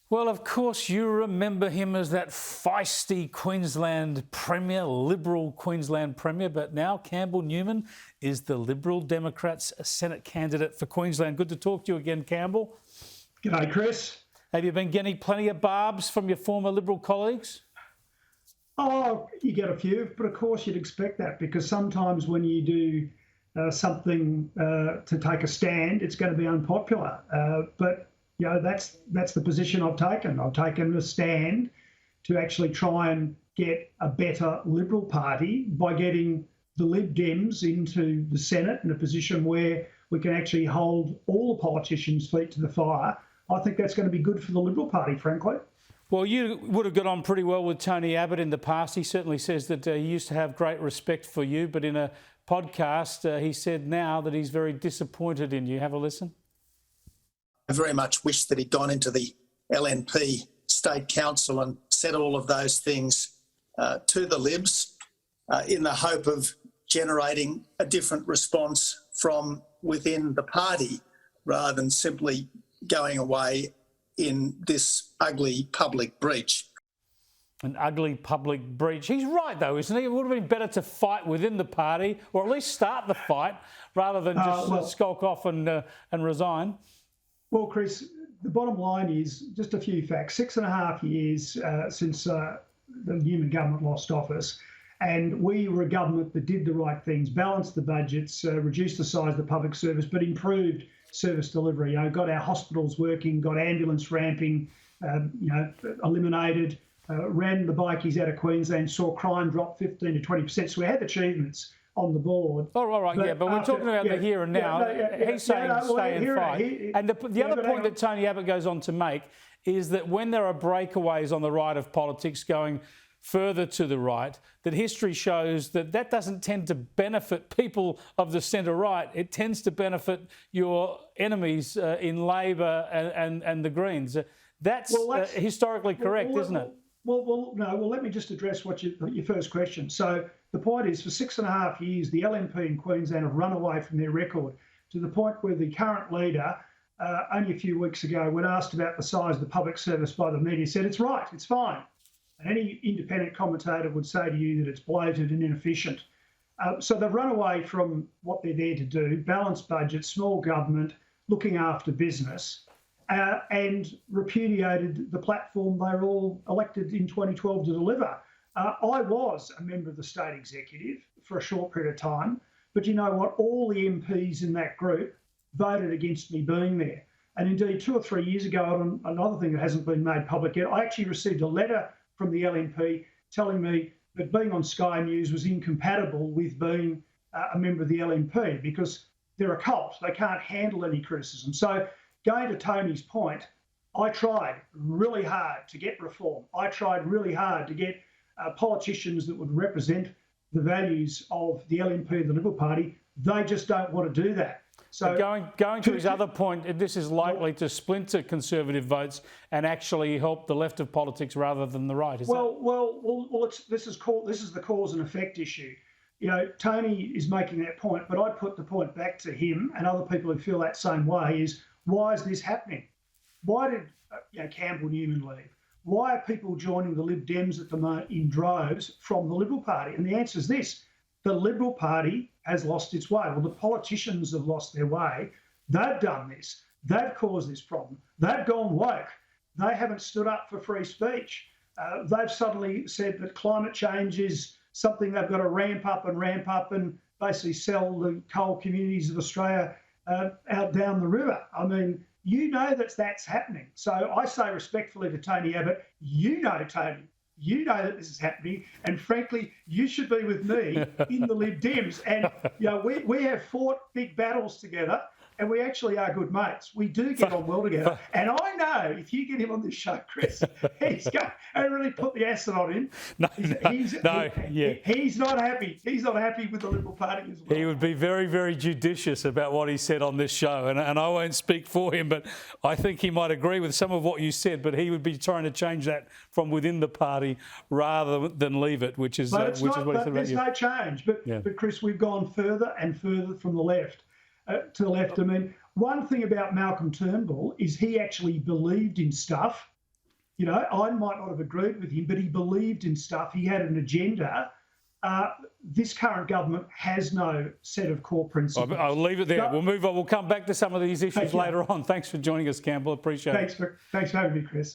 Well, of course, you remember him as that feisty Queensland Premier, Liberal Queensland Premier, but now Campbell Newman is the Liberal Democrats' Senate candidate for Queensland. Good to talk to you again, Campbell. G'day, Chris. Have you been getting plenty of barbs from your former Liberal colleagues? Oh, you get a few, but of course you'd expect that because sometimes when you do something to take a stand, it's going to be unpopular. But you know, that's the position I've taken. I've taken a stand to actually try and get a better Liberal Party by getting the Lib Dems into the Senate in a position where we can actually hold all the politicians' feet to the fire. I think that's going to be good for the Liberal Party, frankly. Well, you would have got on pretty well with Tony Abbott in the past. He certainly says that he used to have great respect for you, but in a podcast, he said now that he's very disappointed in you. Have a listen. I very much wish that he'd gone into the LNP State Council and said all of those things to the Libs in the hope of generating a different response from within the party rather than simply going away in this ugly public breach. An ugly public breach. He's right, though, isn't he? It would have been better to fight within the party, or at least start the fight, rather than just skulk off and resign. Well, Chris, the bottom line is just a few facts. 6.5 years since the Newman government lost office, and we were a government that did the right things, balanced the budgets, reduced the size of the public service, but improved service delivery. You know, got our hospitals working, got ambulance ramping, eliminated, ran the bikies out of Queensland, saw crime drop 15 to 20%. So we had achievements on the board. Oh, all right, but we're talking about the here and now. He's saying stay and fight. And the other point that Tony Abbott goes on to make is that when there are breakaways on the right of politics going further to the right, that history shows that that doesn't tend to benefit people of the centre-right. It tends to benefit your enemies in Labor and the Greens. That's historically correct, isn't it? Well, let me just address your first question. So the point is, for 6.5 years, the LNP in Queensland have run away from their record to the point where the current leader, only a few weeks ago, when asked about the size of the public service by the media, said it's right, it's fine. And any independent commentator would say to you that it's bloated and inefficient. So they've run away from what they're there to do, balanced budget, small government, looking after business, and repudiated the platform they were all elected in 2012 to deliver. I was a member of the state executive for a short period of time, but you know what? All the MPs in that group voted against me being there. And indeed, 2 or 3 years ago, on another thing that hasn't been made public yet, I actually received a letter from the LNP telling me that being on Sky News was incompatible with being a member of the LNP because they're a cult. They can't handle any criticism. So going to Tony's point, I tried really hard to get reform. I tried really hard to get politicians that would represent the values of the LNP, the Liberal Party. They just don't want to do that. So going to his other point, this is likely to splinter Conservative votes and actually help the left of politics rather than the right. This is the cause and effect issue. You know, Tony is making that point, but I'd put the point back to him and other people who feel that same way is, why is this happening? Why did Campbell Newman leave? Why are people joining the Lib Dems at the moment in droves from the Liberal Party? And the answer is this. The Liberal Party has lost its way. Well, the politicians have lost their way. They've done this. They've caused this problem. They've gone woke. They haven't stood up for free speech. They've suddenly said that climate change is something they've got to ramp up and basically sell the coal communities of Australia out down the river. I mean, you know that's happening. So I say respectfully to Tony Abbott, you know, Tony, you know that this is happening, and frankly, you should be with me in the Lib Dems. And you know, we have fought big battles together, and we actually are good mates. We do get on well together. And I know if you get him on this show, Chris, he's going to really put the acid on him. He's not happy. He's not happy with the Liberal Party as well. He would be very, very judicious about what he said on this show. And I won't speak for him, but I think he might agree with some of what you said, but he would be trying to change that from within the party rather than leave it, which is what he said about you. There's no change. But Chris, we've gone further and further from the left. To the left. I mean, one thing about Malcolm Turnbull is he actually believed in stuff You know, I might not have agreed with him, but he believed in stuff. He had an agenda. This current government has no set of core principles. I'll leave it there. We'll move on. We'll come back to some of these issues later on. Thanks for joining us, Campbell. Appreciate it. Thanks for having me, Chris.